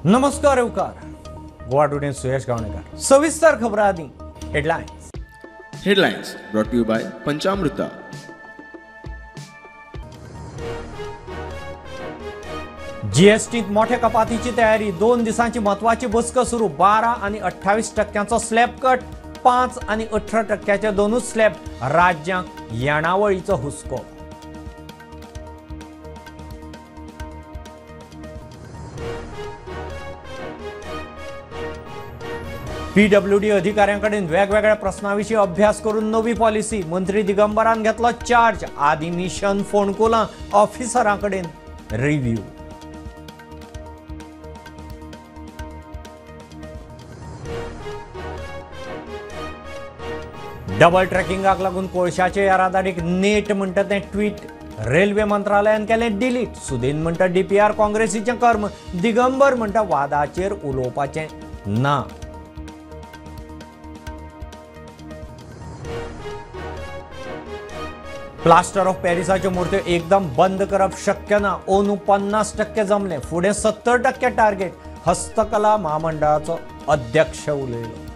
नमस्कार येवकार गोवा टुडे सुयश गावणेकर सविस्तर खबरां आदी headlines brought to you by पंचामृता. जीएसटीत मोठ्या कपातीची तयारी 2 दिसांची महत्वाची बसक सुरू 12 आणि 28% स्लॅब कट 5 आणि 18% दोनूच स्लॅब राज्यांक येणावळीचो हुस्को. पीडब्ल्यूडी अधिकाऱ्यांकडेन वेगवेगळ्या प्रश्नांविशीं अभ्यास करून नवी पॉलिसी मंत्री दिगंबरान घेतलो चार्ज. आदी मिशन फोंडकुलां ऑफिसरांकडेन रिव्ह्यू. डबल ट्रॅकिंगाक लागून कोळशाचे येरादारीक नेट म्हणटा तें ट्वीट रेल्वे मंत्रालयान केलें डिलीट. सुदीन म्हणटा डीपीआर काँग्रेसीचें कर्म. दिगंबर म्हणटा वादाचेर उलोवपाचें ना. प्लास्टर ऑफ पॅरिसाच्यो मुर्त्यो एकदम बंद करप शक्य ना. ओनू 50% जमले. फुडें 70% टार्गेट. हस्तकला महामंडळाचो अध्यक्ष उलयलो.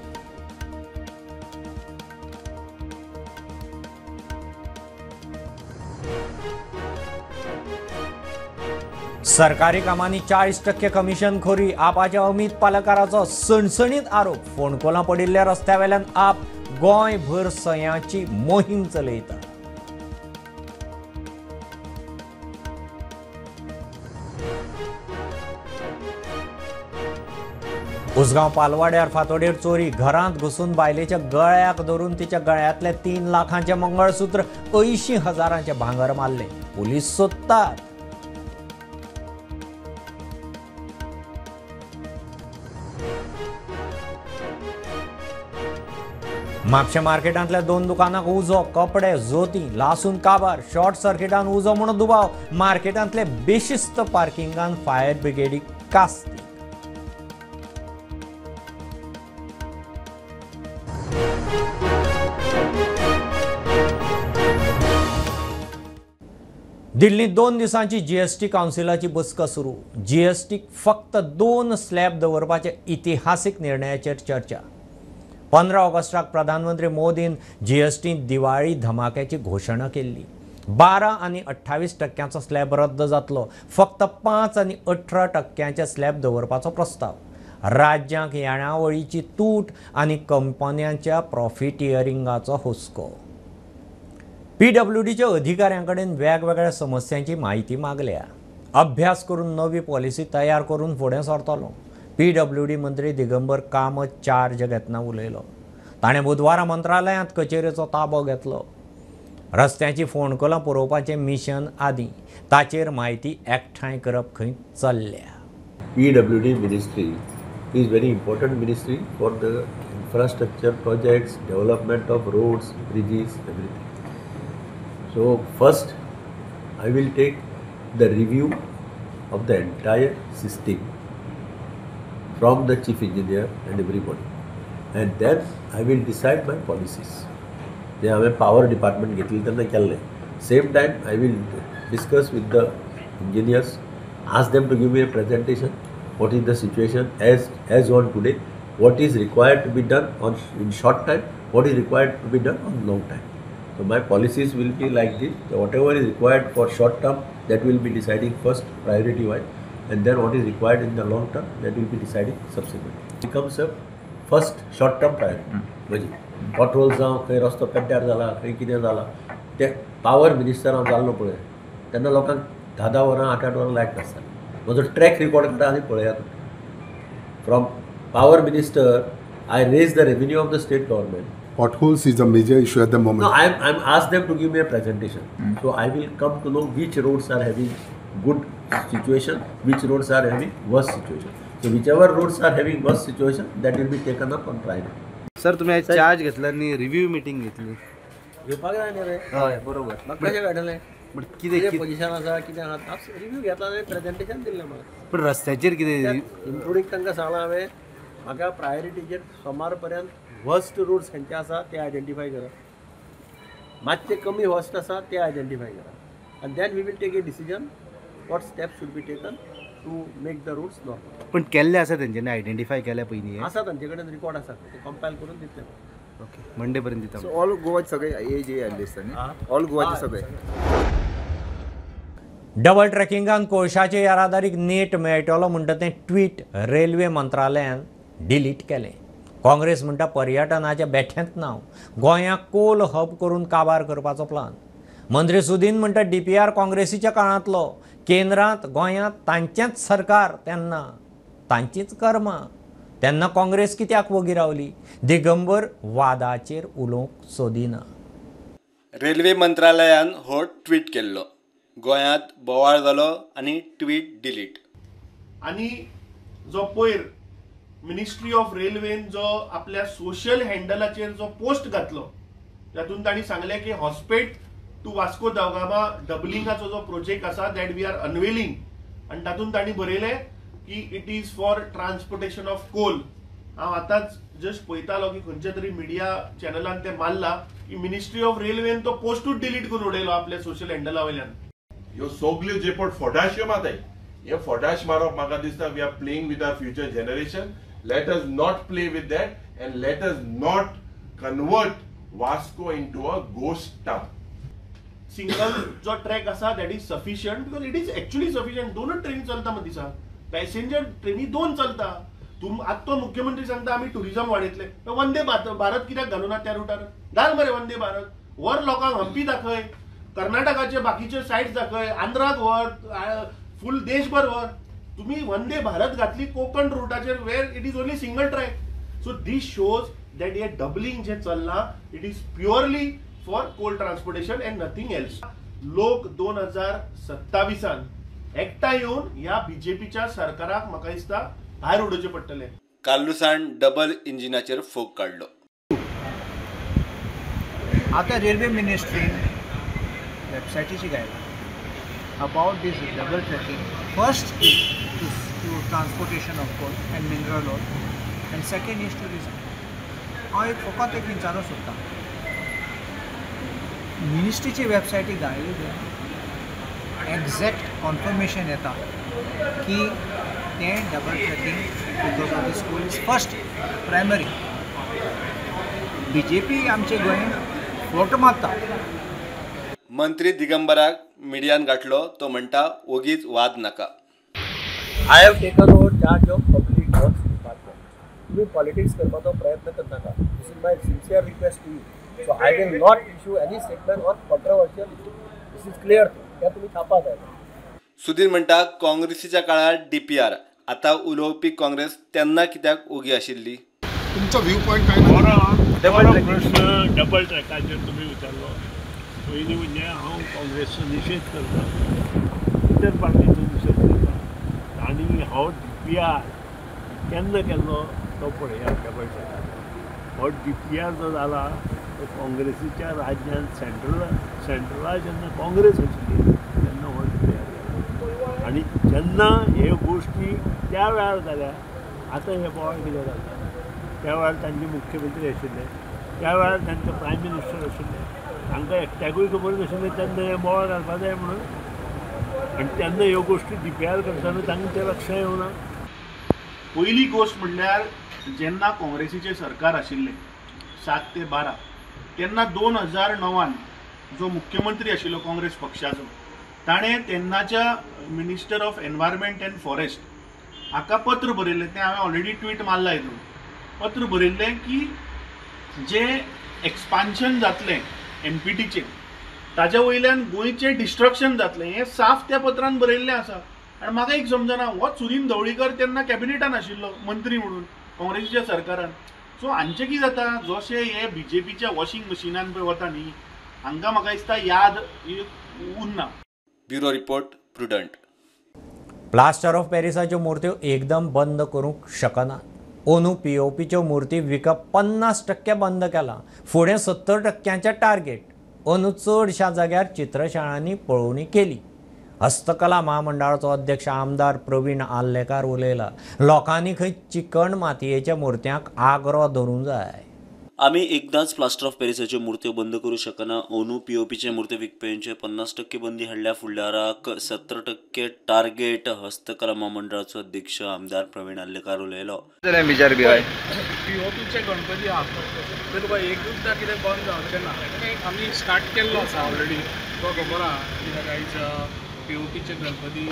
सरकारी कामांनी 40% कमिशन खोरी. आपाच्या अमित पालकाराचो सणसणीत आरोप. फोंडकोलां पडिल्ल्या रस्त्यावेल्यान आप गोंयभर सयांची मोहीम चलयता. उसगांव पालवाड्यार फातोडेर चोरी. घरांत घुसून बायलेच्या गळ्याक धरून तिच्या गळ्यातले 3 लाखांचे मंगळसूत्र 80,000चे भांगर मारले. पोलीस सोदतात. म्हापशें मार्केटांतल्या 2 दुकानांक उजो. कपडे जोती लासून काबार. शॉर्ट सर्किटान उजो म्हूण दुबाव. मार्केटांतले बेशिस्त पार्किंगान फायर ब्रिगेडीक कास्ती. दिल्लीत 2 दिसांची जीएसटी कावन्सिलाची बसक सुरू. जीएसटीक फक्त 2 स्लॅब दवरपाच्या इतिहासीक निर्णयाचेर चर्चा. 15 ऑगस्टाक प्रधानमंत्री मोदीन जीएसटींत दिवाळी धमाक्याची घोशणा केल्ली. 12 आणि 28% स्लॅब रद्द जातलो. फक्त 5 आणि 18% स्लॅब दवरपाचो प्रस्ताव. राज्यांक येणावळीची तूट आणि कंपन्यांच्या प्रॉफिटियरिंगाचो हुस्को. पीडब्ल्यूडीच्या अधिकाऱ्यांकडेन वेगवेगळ्या समस्यांची माहिती मागल्या. अभ्यास करून नवी पॉलिसी तयार करून फुडें सरतलो. पीडब्ल्यूडी मंत्री दिगंबर कामत चार्ज घेतना उलयलो. ताणें बुधवारा मंत्रालयांत कचेरेचो ताबो घेतलो. रस्त्याची फोंडकोलां पुरोवपाचें मिशन आदी ताचेर म्हायती एकठांय करप खंय चल्ल्या. PWD ministry is very important ministry for the infrastructure projects, development of roads, bridges, everything. So first I will take the review of the entire system from the chief engineer and everybody, and then I will decide my policies. जे हांवें power department घेतली तेन्ना केल्लें. Same time I will discuss with the engineers, ask them to give me a presentation, what is the situation as on today, what is required to be done in short time, what is required to be done on long time. So my policies will be like this. So whatever is required for short term, that will be deciding first priority wise, and then what is required in the long term, that will be deciding subsequently. It becomes a first short term priority. म्हणजे potholes जावं खंय रस्तो पेड्ड्यार जाला खंय कितें जालां तें power मिनिस्टरान जाल्लो पळय तेन्ना लोकांक 10 वरां 8 वरां लायट नासता. म्हजो ट्रॅक रिकॉर्ड काडा आनी पळयात. From power minister I raise the revenue of the state government. Potholes is a major issue at the moment. No, I'm asked them to give me a presentation. So I will come to know which roads are having good situation, which roads are having worse situation. So whichever roads are having worse situation, that will be taken up on priority. Sir तुम्ही charge घेतला आणि review meeting घेतली. घेवपाक जाय न्ही रे. हय बरोबर. म्हाका कशें कळटलें? पण कितें पोजिशन आसा कितें आसा रिव्ह्यू घेतला आनी प्रेजेंटेशन दिल्लें म्हाका. पण रस्त्याचेर कितें इंट्रोडीक तांकां सांगलां हांवें म्हाका प्रायोरिटीचेर सोमार पर्यंत वर्स्ट रोड्स खंयचे आसा ते आयडेंटिफाय करप. मातशे कमी वर्स्ट आसा ते आयडेंटिफाय करप. And then we will take a decision what steps should be taken to make the roads normal. पण केल्ले आसा तेंच्यांनी आयडेंटिफाय केल्या पयलीं आसा तांचे कडेन रिकॉर्ड आसा ते कंपायल करून दितले. ओके मंडे पर्यंत दिता. ऑल गोवाचे सगळे हे जे आयल्ले दिसता न्ही, ऑल गोवाचे सगळे. डबल ट्रॅकिंगान कोळशाचे येरादारीक नेट मेळटलो म्हणटा तें ट्वीट रेल्वे मंत्रालयान डिलीट केलें. काँग्रेस म्हणटा पर्यटनाच्या बेठ्यांत नांव गोंयाक कोल हब करून काबार करपाचो प्लान. मंत्री सुदीन म्हणटा DPR काँग्रेसीच्या काळांतलो, केंद्रांत गोंयांत तांचेंच सरकार तेन्ना तांचीच कर्मां, तेन्ना काँग्रेस कित्याक वगी रावली. दिगंबर वादाचेर उलोवंक सोदिना. रेल्वे मंत्रालयान हो ट्वीट केल्लो. गोंयांत बोवाळ जालो आनी ट्वीट डिलीट. आनी जो पयर मिनिस्ट्री ऑफ रेल्वेन जो आपल्या सोशल हँडलाचेर जो पोस्ट घातलो तातूंत तांणी सांगलें की हॉस्पेट टू वास्को दा गामा डबलिंगाचो जो प्रोजेक्ट आसा दॅट वी आर अनवेलिंग, आनी तातूंत तांणी बरयलें की it is for transportation of coal. हांव आतांच जस्ट पळयतालो की खंयच्या तरी मिडिया चॅनलान तें मारला की मिनिस्ट्री ऑफ रेल्वेन तो पोस्टूच डिलीट करून उडयलो आपल्या सोशल हँडला वयल्यान. ह्यो सगल्यो जे पट फोडाश्यो माताय हे फोडाश मारप म्हाका दिसता we are playing with our future generation. Let us not play with that and let us not convert Vasco into a ghost town. Single जो ट्रॅक आसा that is sufficient because it is actually sufficient. दोनच ट्रेनी चलता मग दिसा, passenger trainee 2 चलता. आता तो मुख्यमंत्री सांगता आम्ही टुरिझम वाडयतले. वंदे भारत कित्याक घालूना त्या रुटार? घाल मरे वंदे भारत. वर लोकांक हंपी दाखय, कर्नाटकाचे बाकीचे साइट्स दाखय, आंध्राक वर, फुल देशभर वर. तुम्ही वंदे भारत घातली कोकण रुटाचेर where it is only single track. So this shows that हे डबलिंग जे चल्ला it is purely for coal transportation and nothing else. लोक 2027 एकठांय येवन ह्या बीजेपीच्या सरकाराक म्हाका दिसता भायर उडोवचे पडटले. कालुसाण डबल इंजिनाचेर फोग काडलो. आता रेल्वे मिनिस्ट्रीन वेबसायटीची घायला about this double tracking. First to transportation of coal and mineral oil and second is tourism. हांव एक फकत एक विचारूंक सोदतां, मिनिस्ट्रीची वेबसायटी घायली एक्झॅक्ट कॉन्फर्मेशन येता की तें double tracking because of the school is first primary. BJP आमचे गोंयांत फोट मारता. मंत्री दिगंबराक मिडियान गाठलो. तो म्हणटा ओगीच वाद नाका. I have taken over charge of public works department. तुम्ही पॉलिटिक्स करपाचो प्रयत्न करनाका. This is my sincere request to you. So I will not issue any statement on controversial issue. This is clear. त्या तुम्ही छापा जाय. सुदीन म्हणटा काँग्रेसीच्या काळार DPR, आता उलोवपी काँग्रेस तेन्ना कित्याक ओगी आशिल्ली. तुमचा व्ह्यू पॉईंट काय? डबल ट्रॅकाचेर तुम्ही विचारलो. पयलीं म्हणजे हांव काँग्रेसचो निशेध करता, इतर पार्टीचो निशेध करता. आनी हो DPR केन्ना केल्लो तो पळयात डबल ट्रॅकाचेर. हो DPR जो जाला तो काँग्रेसीच्या राज्यांत सेंट्रलाक जेन्ना काँग्रेस आशिल्ली तेन्ना हो DPR जालो. आनी जेन्ना हे गोश्टी त्या वेळार जाल्या, आतां हे बोवाळ कितें जाता, त्या वेळार तांचे मुख्यमंत्री आशिल्ले, त्या वेळार तांचे प्रायम मिनिस्टर आशिल्ले, तांकां एकट्याकूय खबर नाशिल्लें तेन्ना हे बोवाळ घालपा जाय म्हणून. आनी तेन्ना ह्यो गोश्टी DPR करतना तांकां तें लक्षांत येवना. पहिली गोष्ट म्हणल्यार जेन्ना काँग्रेसीचे सरकार आशिल्ले 7 ते 12 तेन्ना 2009 जो मुख्यमंत्री आशिल्लो काँग्रेस पक्षाचो ताणें तेन्नाच्या minister of environment and forest हाका पत्र बरयलें. तें हांवें ऑलरेडी ट्वीट मारला हितून. पत्र बरयल्लें की जे एक्सपान्शन जातलें MPTचें ताच्या वयल्यान गोंयचें डिस्ट्रक्शन जातलें हें साफ त्या पत्रान बरयल्लें आसा. आनी म्हाका एक समजना, हो सुनील ढवळीकर तेन्ना कॅबिनेटान आशिल्लो मंत्री म्हणून काँग्रेसीच्या सरकारान. सो हांचें कितें जाता, जशें हे BJPच्या वॉशिंग मशिनान पळय वता न्ही, हांकां म्हाका दिसता याद उरना. Bureau report Prudent. Plaster of पॅरिसाच्यो मुर्त्यो एकदम बंद करूंक शकना. ओनू POPच्यो मुर्ती विकप 50% बंद केला. फुडें 70%चें टार्गेट. ओनू चडशा जाग्यार चित्रशाळांनी पळोवणी केली. हस्तकला महामंडळाचो अध्यक्ष आमदार प्रवीण आल्लेकार उलयला. लोकांनी खंय चिकण मातयेच्या मुर्त्यांक आग्रो धरूंक जाय. आम्ही एकदाच प्लास्टर ऑफ पॅरिसाच्यो मुर्त्यो बंद करू शकना. ओनू पीओपीचे मुर्त्यो विकप्यांचे 50% बंदी हाडल्या. फुडल्याराक 70% टार्गेट. हस्तकला महामंडळाचो अध्यक्ष आमदार प्रवीण आल्लेकार उलयलो. पीओपीचे गणपती आसा ते तुका एकूचदा कितें बंद जावचें ना. आमी स्टार्ट केल्लो आसा ऑलरेडी. तो खबर आहा कित्याक आयज पीओपीचे गणपती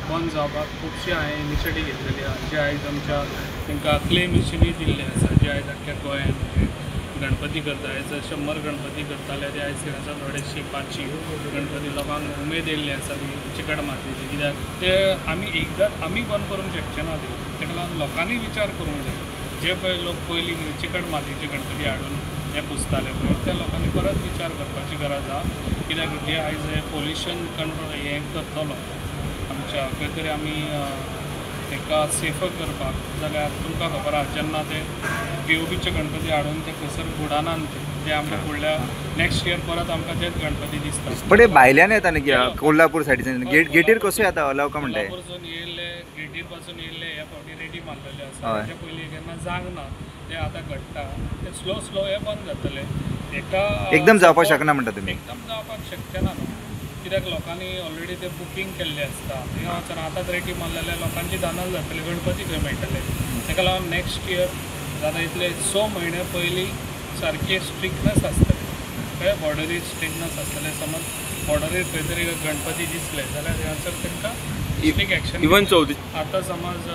बंद जावपाक खुबशी हांवें इनिशिएटीव घेतलेली आसा. जे आयज आमच्या तांकां क्लेम इश्यूनी दिल्ले आसा. जे आयज आख्ख्या गोंयांत गणपती करता. आयज 100 गणपती करताले ते आयज आसा 250-500 गणपती. लोकांक उमेद येयल्ली आसा चिकट मातयेची. कित्याक ते आमी बंद करूंक शकचे ना. ताका लागून लोकांनी विचार करूंक जाय. जे पळय लोक पयलीं चिकट मातयेचे गणपती हाडून हे पुजताले पळय त्या लोकांनी परत विचार करपाची गरज आसा. कित्याक जे आयज हे पोल्युशन कंट्रोल हें करतलो आमच्या खंय तरी आमी ताका सेफर करपाक जाल्यार तुमकां खबर आहा जेन्ना ते पीओपीचे गणपती हाडून ते खंयसर बुडानात ते आमकां फुडल्या नेक्स्ट इयर परत आमकां तेच गणपती दिसता. पण भायल्यान येता न्ही कोल्हापूर सायडीच्यान गेटीर कसो येता अलाव का म्हणटाय. कोल्हापूरसून येयल्ले गेटीर पासून येयल्ले हे फावटी रेडी मारलेले आसा. तेच्या पयलीं केन्ना जावंक ना ते आतां घडटा. ते स्लो हे बंद जातले. एका एकदम जावपाक शकना म्हणटा तुमी. एकदम जावपाक शक्य ना न्हू. कित्याक लोकांनी ऑलरेडी ते बुकींग केल्लें आसता. थंय वचून आतांच रेडी मारलेले लोकांची धानल जातली. गणपती खंय मेळटले. ताका लागून नेक्स्ट इयर जाता इतले 6 म्हयने पयलीं सारके स्ट्रिक्टनेस आसतले. खंय बॉर्डरीर स्ट्रिक्टनेस आसतले. समज बॉर्डरीर खंय तरी गणपती दिसले जाल्यार ह्यासर तांकां स्ट्रिक्ट एक्शन. इवन आतां समज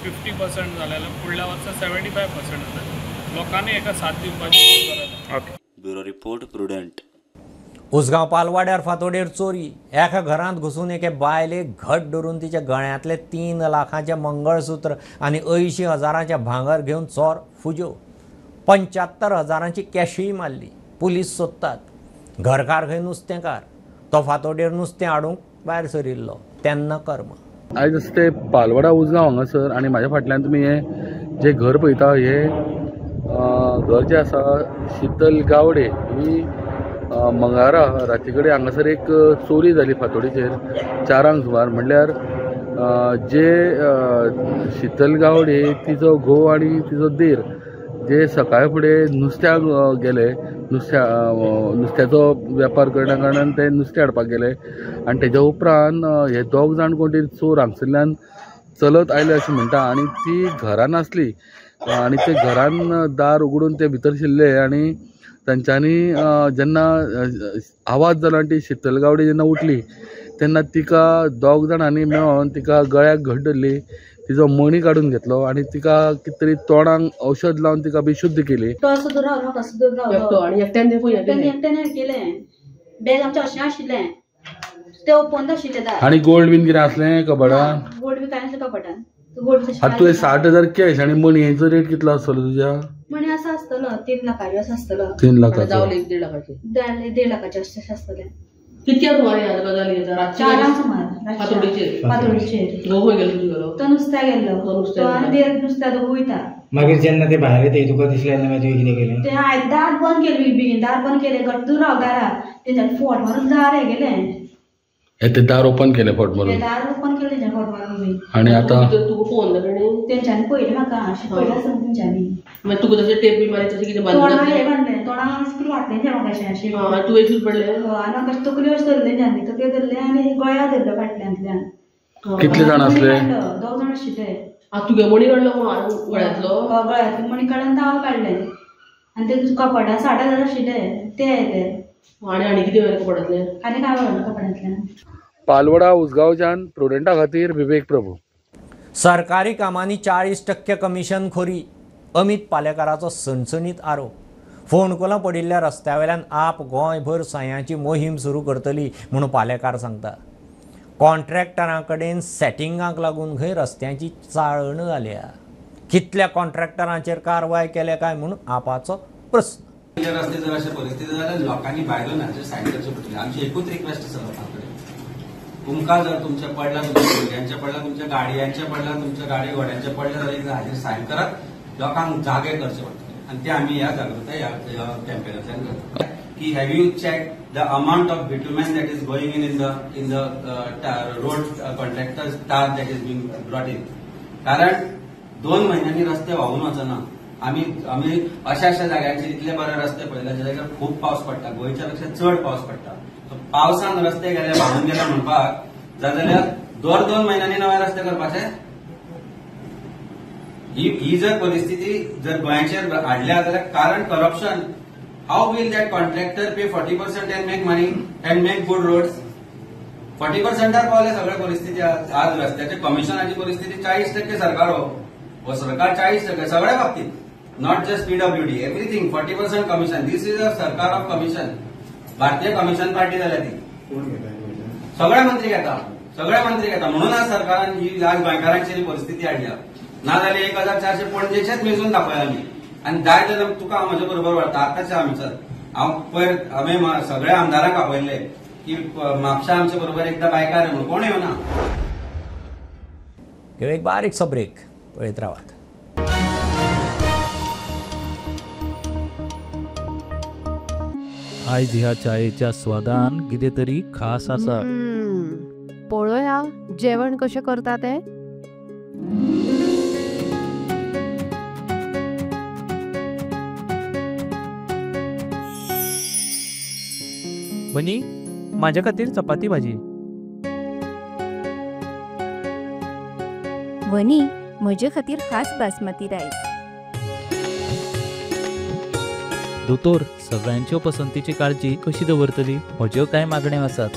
50% जाल्यार फुडल्या वर्सा 75% जातले. लोकांनी एका साथ दिवपाची गरज आसा. Bureau report Prudent. उसगांव पालवाड्यार फातोडेर चोरी. एका घरांत घुसून एके बायलेक घट धरून तिच्या गळ्यांतले 3 लाखांचे मंगळसूत्र आनी 80,000चे भांगर घेवन चोर फुजो. 75,000ची कॅशूय मारली. पुलीस सोदतात. घरकार खंय नुस्तेकार. तो फातोडेर नुस्तें हाडूंक भायर सरिल्लो तेन्ना कर्म. आयज आसा ते पालवाडा उसगांव हांगासर आनी म्हाज्या फाटल्यान तुमी हे जे घर पळयता हे घर जे आसा शीतल गावडे ही मंगळारा राती कडेन हांगासर एक चोरी जाली फातोडेचेर 4 सुमार. म्हणल्यार जे शीतल गावडे तिचो घोव आनी तिचो देर जे सकाळी फुडें नुस्त्याक गेले. नुस्त्याचो वेपार करण्या कारणान ते नुस्तें हाडपाक गेले आनी तेच्या उपरांत हे 2 जाण कोण तरी चोर हांगसरल्यान चलत आयले अशें म्हणटा. आनी ती घरान आसली आनी ते घरान दार उगडून ते भितर शिरले आनी तांच्यांनी जेन्ना आवाज जालो आनी ती शीतल गावडे जेन्ना उठली तेन्ना तिका 2 जाणांनी मेळोन तिका गळ्याक घट धरली. तिचो मणी काडून घेतलो आनी तिका कितें तरी तोंडाक औषध लावन तिका बेशुद्ध केली. आनी गोल्ड बीन कितें आसलें कबडान. आतां तुवें 60,000 कॅश आनी मणयेचो रेट कितलो आसतलो तुज्या. मणी असं आसतलो 3 लाखाचो असं आसतलो. 3 लाखाचो जावं 1.5 लाखाचे 1.5 लाखाचे अशें आसतले. कितक्या सुमार गजाली 4 सुमार फातोडेचेर घोव गेलो तुजो. तो नुस्त्या गेल्लो. तो आनी देर नुस्त्या दोग वयता. मागीर जेन्ना ते भायर येता तुका दिसलें तेन्ना मागीर तुवें कितें केलें. ते दार बंद केली बेगीन. दार बंद केले गट्टू राव दारार. तेंच्यानी फोट मारून दार हे गेले. ते दार ओपन केले फोट मारून. दार ओपन केले तेंच्यानी फोट मारून. आनी आतां तुका फोन जालो तेंच्यानी पयलें म्हाका अशें पयलें आसा तेंच्यांनी. मागीर तुका तशें टेप बी मारी तशें कितें तोंडाक हे बांदलें. तोंडाक कितें वाटलें तें म्हाका अशें. तुवें शूज पडलें. आनी म्हाका तकल्यो अशें धरले तेंच्यांनी. तकल्यो धरले आनी गळ्या धरलो फाटल्यातल्यान. कितले जाण आसले. 2 जाण आशिल्ले. तुगे मणी काडलो गळ्यांतलो. गळ्यांतलो मणी काडून तावल काडले आनी ते कपड्या 60,000 आशिल्ले ते येले. आनी कितें व्हरलें कपड्यांतले. आनी काय व्हरलें कपड्यांतल्यान. पालवाडा उसगांवच्यान प्रुडंटा खातीर विवेक प्रभू. सरकारी कामांनी 40% कमिशनखोरी. अमित पालेकाराचो सणसणीत आरोप. फोंडकुलां पडिल्ल्या रस्त्यावेल्यान आप गोंयभर सयांची मोहीम सुरू करतली म्हणून पालेकार सांगता. कॉन्ट्रॅक्टरां कडेन सेटिंगाक लागून खंय रस्त्यांची चाळण जाल्या. कितल्या कॉन्ट्रॅक्टरांचेर कारवाय केल्या काय म्हणून आपाचो प्रस्न. रस्ते जर अशा परिस्थिती जाल्यार लोकांनी भायलो हांचेर सायड करचें पडटलें. आमची एकूच रिक्वेस्ट आसा लोकां कडेन. तुमकां जर तुमच्या पडला तुमच्या भुरग्यांच्या पडला तुमच्या गाडयांच्या पडला तुमच्या गाडी घोड्यांच्या पडल्या जाल्यार हाजेर सायन करात. लोकांक जागे करचे पडटले आनी ते आमी ह्या जागृताय ह्या कॅम्पेनांतल्यान करता. की have you check the amount of bitumen that is going in the road contractors tar that is being brought in. कारण 2 महिन्यांनी रस्ते व्हांवून वचना. आम्ही अशा जाग्यांचे इतले बरे रस्ते पळयले ज्या जाग्यार खूप पावस पडटा, गोंयच्या पेक्षा चड पावस पडटा. पावसान रस्ते गेले भांगून गेले म्हणपाक जाल्यार 2 महिन्यांनी नवे रस्ते करपाचे. ही जर परिस्थिती जर गोंयचेर हाडल्या जाल्यार कारण corruption. How will that contractor pay 40% and make money and make good roads? 40%ार पावले सगळे परिस्थिती. आज रस्त्याच्या कमिशनाची परिस्थिती 40% सरकार हो सरकार 40% सगळ्या बाबतीत, not just PWD, everything 40% commission. This is a सरकार ऑफ कमिशन. भारतीय कमिशन पार्टी जाल्या ती. सगळे मंत्री घेता म्हणून आज सरकारान ही आज गोंयकारांची परिस्थिती हाडल्या. नाजाल्यार 1400 पणजेचेच मेजून दाखयला आमी. आनी जाय जाल्यार तुका म्हजे बरोबर व्हरता. आतांचे आमचो हांव पयर आमी सगळ्या आमदारांक आपयल्ले की म्हापशा आमचे बरोबर एकदा बायकार म्हणून कोण येवना. एक बारीकसो ब्रेक पळयत रावात. आयज ह्या चायेच्या स्वादान कितें तरी खास आसा. पळोवया जेवण कशें करता ते. बनी माझ्या खातीर चपाती भाजी. वनी म्हजे खातीर खास बासमती रायस. दोतोर सगळ्यांच्यो पसंतीची काळजी कशी दवरतली? म्हज्यो कांय मागण्यो आसात.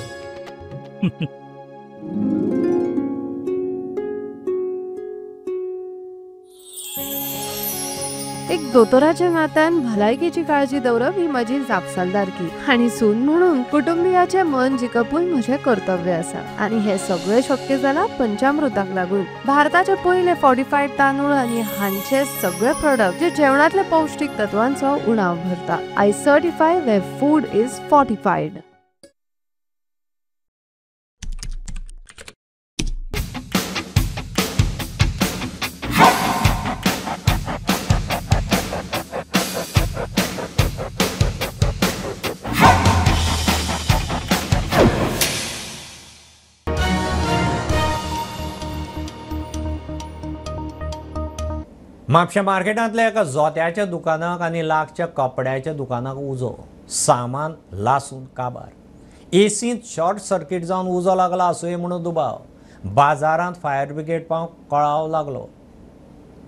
एक दोतोराच्या नात्यान भलायकेची काळजी दवरप ही माझी जापसालदारकी आणि सून म्हणून कुटुंबियाचे मन जिखपून म्हजे कर्तव्य आसा. आणि हे सगळे शक्य जाला पंचामृताक लागून. भारताचे पहिले फॉर्टिफाईड तांदूळ आणि हांचे सगळे प्रोडक्ट जे जेवणातले पौष्टिक तत्वांचो उणाव भरता. I certify where food is fortified. म्हापशा मार्केटांतल्या एका जोत्याच्या दुकानाक आनी लागच्या कपड्याच्या दुकानाक उजो. सामान लासून काबार. एसींत शॉर्ट सर्किट जावन उजो लागला आसूय म्हणून दुबाव. बाजारांत फायर ब्रिगेड पावंक कळाव लागलो.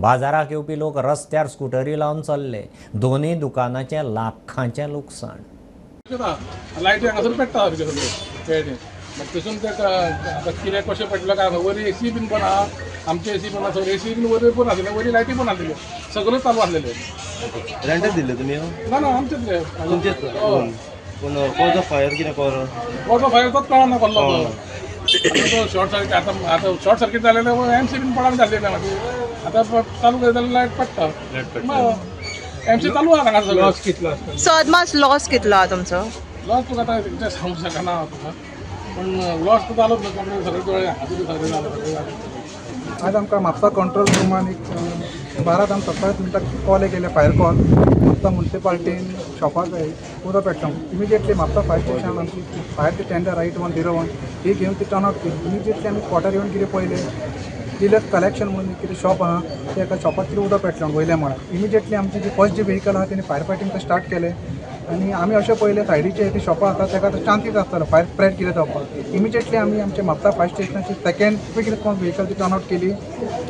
बाजाराक येवपी लोक रस्त्यार स्कुटरी लावन चल्ले. दोनूय दुकानाचें लाखांचें लुकसाण. लायटी हांगासर पेट्टा तसून कितें कशें पेटलो काय वरी एसी बीन पण आहा. आमचे एसी पण आसा. एसी बीन वरी पण आसले. वरी लायटी पण आसलेल्यो. सगळें चालू आसलेले. रेंटाक दिल्ले तुमी? ना ना आमचेच तुमचेच. पूण कोजो फायर कितें कोरो? कोजो फायर तोच कळना कसलो तो. शॉर्ट सर्किट आतां शॉर्ट सर्किट जालेले एमसी बीन पडान जाल्लेले मागीर. आतां चालू केले जाल्यार लायट पडटा. एमसी चालू आहा हांगा सगळो. लॉस कितलो आसता? सो अदमास लॉस कितलो आहा तुमचो? लॉस तुका आतां सांगूंक शकना तुका. पण लॉस तर जालोच न्हू. कपडे सगळे दोळे हातून सगळे जाले. आज आमकां म्हापसा कंट्रोल रुमान एक 12:47 मिनटाक कॉल केले, फायर कॉल. म्हापसा म्युनिसिपालिटीन शॉपाक उदक पेट्टा. इमिजिएटली म्हापसा फायर स्टेशन आमची फायर टेंडर 8101 ही घेवन ती टर्न आउट केली. इमिजिएटली आमी क्वॉर्टर येवन कितें पळयलें डिलर कलेक्शन म्हणून कितें शॉप आहा ते एका शॉपाक कितें उदक पेटलें वयल्या म्हळ्यार. इमिजिएटली आमची जी फर्स्ट जी व्हेकल आहा तेणी फायर फायटींग स्टार्ट केलें. आनी आमी अशें पळयलें सायडीचे ती शॉपां आसा ताका चान्सीस आसतालो फायर स्प्रेड कितें जावपाक. इमिजिएटली आमी आमचे म्हापसा फायर स्टेशनाची सेकंड क्विक रिस्पॉन्स व्हेकल ती टर्न आउट केली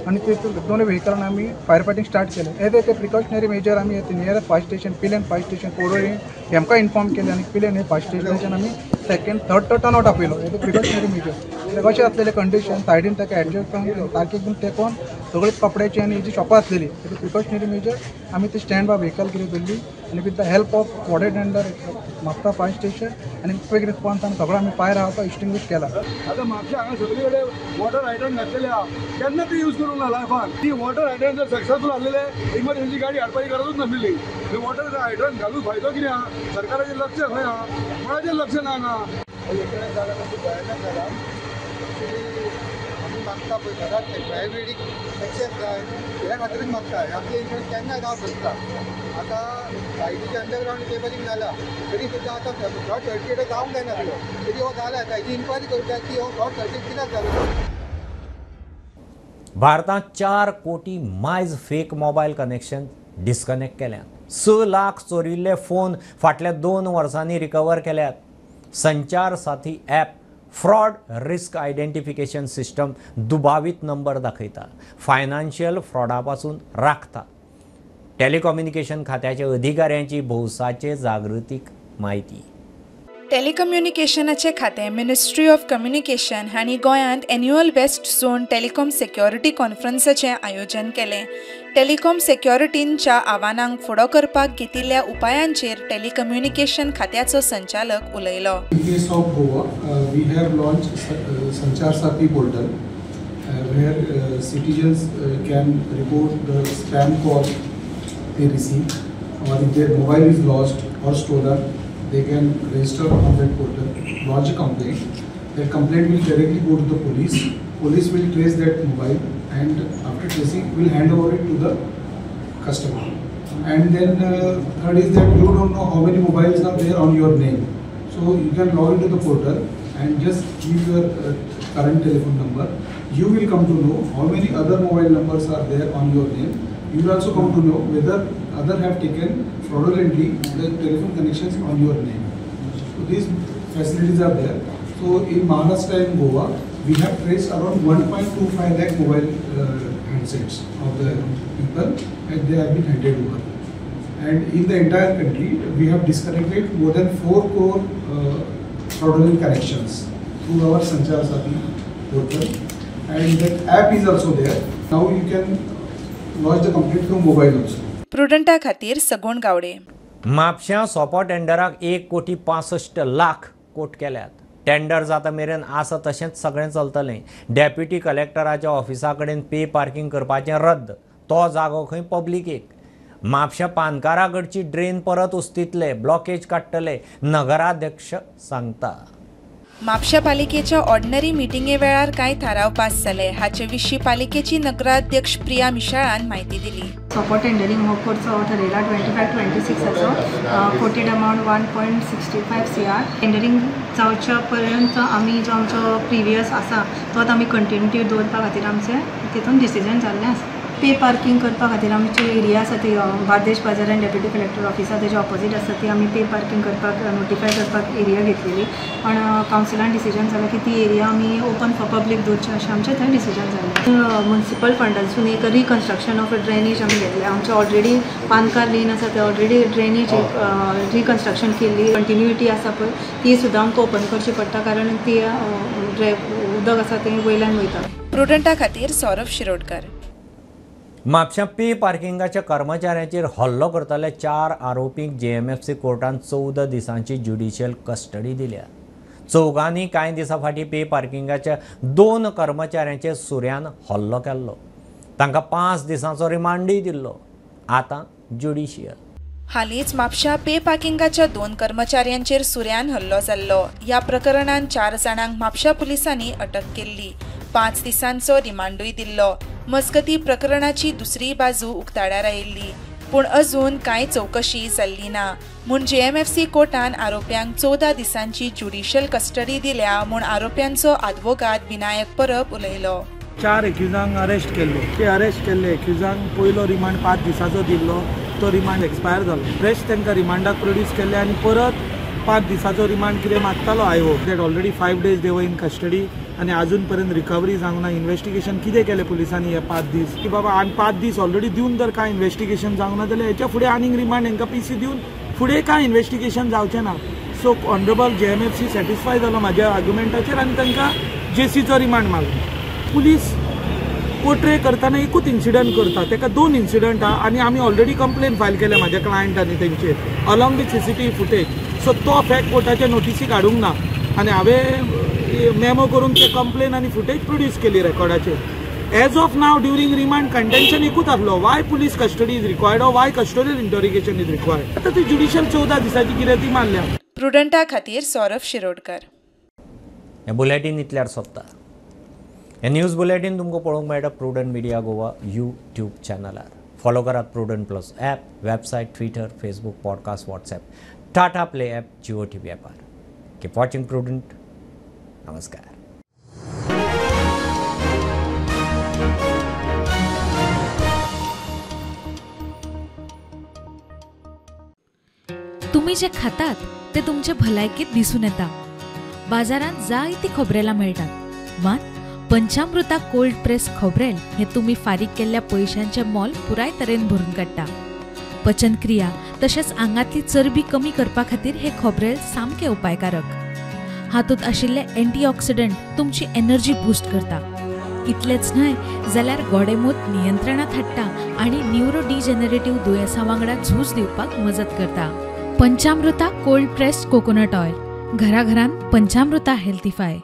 आनी ते दोनूय व्हेकलान आमी फायर फायटींग स्टार्ट केलें. एज ए प्रिकॉशनरी मेजर आमी nearest fire station Pilerne fire station कोडोळी हेमकां इन्फॉर्म केलें आनी पिलेन हे फायर स्टेशनाच्यान आमी सेकंड थर्ड तो टर्न आउट आपयलो. As a precautionary measure. कशें आसलेले कंडिशन सायडीन ताका एडजस्ट करून सारकें एकदम तेकोन सगळीच कपड्याची आनी जी शॉपां आसलेली एज प्रिकॉशनरी मेजर आमी ती स्टँड बाय व्हेकल कितें धरली आनी with the help of water tender Mapusa fire station आनी क्विक रिस्पॉन्सान सगळो आमी फायर आहा तो एक्सटिंग्विश केला. आतां म्हापशा हांगा सगळे कडेन वॉटर हायड्रंट घातलेले आहा. केन्ना ती यूज करूंक ना लायफान. ती वॉटर हायड्रंट जर सक्सेसफूल आसलेले इमर्जन्सी गाडी हाडपाची गरजूच नासलेली. वॉटर हायड्रंट घालून फायदो कितें आहा? सरकाराचें लक्ष खंय आहा? कोणाचें लक्ष ना हांगा. आमी मागता पळय सदांच फायर ब्रिगेडीक सक्सेस जाय ह्या खातीरच मागता. आमच्या इकडे केन्नाय जावं शकता. आतां सायडीचे अंडरग्रावंड केबलिंग जाला तरी सुद्दां आतां शॉर्ट सर्किट जावंक जायनासलो. तरी हो जाला ताची इन्क्वायरी करता की हो शॉर्ट सर्किट कित्याक जालो. भारतांत 4 कोटी मायज फेक मोबायल कनेक्शन डिस्कनेक्ट केल्यात. 6 लाख चोरिल्ले फोन फाटल्या 2 वर्सांनी रिकवर केल्यात. Sanchar Saathi app fraud risk identification system दुबावित नंबर दाखयता, फायनान्शियल फ्रॉडा पासून राखता. टेलिकम्युनिकेशन खात्याच्या अधिकाऱ्यांची भौसाचे जागृतीक माहिती. टेलिकम्युनिकेशनाचे खातें मिनिस्ट्री ऑफ कम्युनिकेशन हांणी गोंयांत annual west zone telecom security कॉन्फरन्साचें आयोजन केलें. टेलिकॉम सिक्युरिटींच्या आव्हानांक फुडो करपाक घेतिल्ल्या उपायांचेर टेलिकम्युनिकेशन खात्याचो संचालक उलयलो. In case of Goa, we have launched Sanchar Sathi portal where citizens can report the spam call they receive, or if their mobile is lost or stolen, they can register on that portal, lodge a complaint. That complaint will directly go to the police. Police will trace that mobile, and after tracing, will hand over it to the customer. And then third is that you don't know how many mobiles are there on your name, so you can log into the portal and just give your current telephone number. You will come to know how many other mobile numbers are there on your name. You will also come to know whether others have taken fraudulently the telephone connections on your name. So these facilities are there. So in Maharashtra and Goa, we have traced around 1.25 lakh mobile handsets of the people, and they have been handed over. And in the entire country, we have disconnected more than 4 crore fraudulent connections through our Sanchar Sathi portal. And that app is also there. Now you can lodge the complaint from mobile also. प्रुडंटा खातीर सगुण गावडे. म्हापश्यां सोपो टेंडराक 1,65,00,000 coat केल्यात. Tender जाता मेरेन आसा तशेंच सगळें चलतलें. डेप्युटी कलेक्टराच्या ऑफिसा कडेन पे पार्किंग करपाचें रद्द. तो जागो खंय पब्लिकेक. म्हापश्या पानकाराकडची ड्रेन परत उस्तितले, ब्लॉकेज काडटले, नगराध्यक्ष सांगता. म्हापश्या पालिकेच्या ऑर्डिनरी मिटिंगे वेळार कांय थाराव पास जाले. हाचे विशीं पालिकेची नगराध्यक्ष प्रिया मिशाळान म्हायती दिली. सोपो टेंडरींग हो करचो ठरयला 25-26 कोटेड अमावंट 1.65 CR. टेंडरींग जावच्या पर्यंत आमी जो आमचो प्रिवियस आसा तोच आमी कंटिन्युटी दवरपा खातीर आमचें तितून डिसिजन जाल्लें आसा. पे पार्किंग करपा खातीर आमची एरिया आसा ती बार्देश बाजार आनी डेप्युटी कलेक्टर ऑफिसा तेजे ऑपोजीट आसा ती आमी पे पार्किंग करपाक नोटिफाय करपाक एरिया घेतलेली. पण कावन्सिलान डिसिजन जालें की ती एरिया आमी ओपन फॉर पब्लीक दवरचें अशें आमचें थंय डिसिजन जालें. म्युनिसिपल फंडासून एक रिकन्स्ट्रक्शन ऑफ ड्रेनेज आमी घेतलें. आमचें ऑलरेडी पानकार लेन आसा थंय ऑलरेडी ड्रेनेज रिकन्स्ट्रक्शन केल्ली. कंटिन्युटी आसा पळय ती सुद्दां आमकां ओपन करची पडटा कारण ती उदक आसा तें वयल्यान वयता. प्रुडंटा खातीर सौरभ शिरोडकर. म्हापश्या पे पार्किंगाच्या कर्मचाऱ्यांचेर हल्लो करताले 4 आरोपींक JMFC कोर्टान 14 दिसांची ज्युडिशियल कस्टडी दिल्या. चौगांनी कांय दिसां फाटीं पे पार्किंगाच्या 2 कर्मचाऱ्यांचेर सुर्यान हल्लो केल्लो. तांकां 5 दिसांचो रिमांडूय दिल्लो. आतां ज्युडिशियल. हालींच म्हापश्या पे पार्किंगाच्या 2 कर्मचाऱ्यांचेर सुर्यान हल्लो जाल्लो. ह्या प्रकरणांत 4 जाणांक म्हापश्या पुलिसांनी अटक केल्ली. 5 दिसांचो रिमांडूय दिल्लो. मजगती प्रकरणाची दुसरी बाजू उक्ताड्यार आयिल्ली, पूण अजून कांय चौकशी जाल्ली ना म्हूण JMFC कोर्टान आरोप्यांक 14 दिसांची ज्युडिशियल कस्टडी दिल्या म्हूण आरोप्यांचो आदवोगाद विनायक परब उलयलो. 4 एक्युजांक अरेस्ट केल्ले. ते अरेस्ट केल्ले एक्युजांक पयलो रिमांड 5 दिसाचो दिल्लो. तो रिमांड एक्सपायर जालो. फ्रेश तांकां रिमांडाक प्रोड्यूस केले आनी परत 5 दिसाचो रिमांड कितें मागतालो आयोग. दॅट ऑलरेडी 5 days दे वर इन कस्टडी आनी अजून पर्यंत रिकवरी जावंक ना. इन्व्हेस्टिगेशन कितें केलें पुलिसांनी हे 5 दीस की बाबा आनी 5 दीस ऑलरेडी दिवन जर कांय इन्व्हेस्टिगेशन जावंक ना जाल्यार हेच्या फुडें आनीक रिमांड हांकां PC दिवन फुडें कांय इन्व्हेस्टिगेशन जावचें ना. सो ऑनरेबल JMFC सॅटिस्फाय जालो म्हाज्या आर्ग्युमेंटाचेर आनी तांकां JCचो रिमांड मागलो. पुलीस पोर्ट्रे करतना एकूच इन्सिडंट करता, ताका 2 इन्सिडंट आहा आनी आमी ऑलरेडी कंप्लेन फायल केल्या म्हाज्या क्लायंटांनी तेंचेर along with CCTV footage. So तो फॅक्ट कोर्टाच्या नोटिसीक हाडूंक ना आनी हांवें मेमो करून ते कंप्लेन आनी फुटेज प्रोड्यूस केली रेकॉर्डाचेर. As of now during remand contention एकूच आसलो. Why police custody is required or why custodial interrogation is required. आतां ती ज्युडिशियल 14 दिसाची कितें ती मानल्या. प्रुडंटा खातीर सौरभ शिरोडकर. हे बुलेटीन इतल्यार सोंपता. हे न्यूज बुलेटीन तुमकां पळोवंक मेळटा प्रुडंट मिडिया गोवा YouTube चॅनलार. फॉलो करात Prudent plus app, website, Twitter, Facebook, podcast, WhatsApp, Tata play app, Jio TV ॲपार. Keep watching Prudent. नमस्कार. तुम्ही जे खातात ते तुमच्या भलायकीत दिसून येता. बाजारात जायती खोबरेलां मेळटात, मात पंचामृता कोल्ड प्रेस खोबरेल हे तुम्ही फारीक केल्ल्या पैशांचे मोल पुराय तरेन भरून काडटा. पचनक्रिया तशेंच आंगातली चरबी कमी करपा खातीर हे खोबरेल सामके उपायकारक. हातूंत आशिल्ले अँटीऑक्सिडंट तुमची एनर्जी बूस्ट करता. इतलेंच न्हय जाल्यार गोडेमूत नियंत्रणात हाडटा आनी न्यूरो डिजेनरेटिव्ह दुयेंसां वांगडा झूज दिवपाक मजत करता. पंचामृता कोल्ड प्रेस्ड कोकोनट ऑयल, घरा घरान पंचामृता हेल्थीफाय.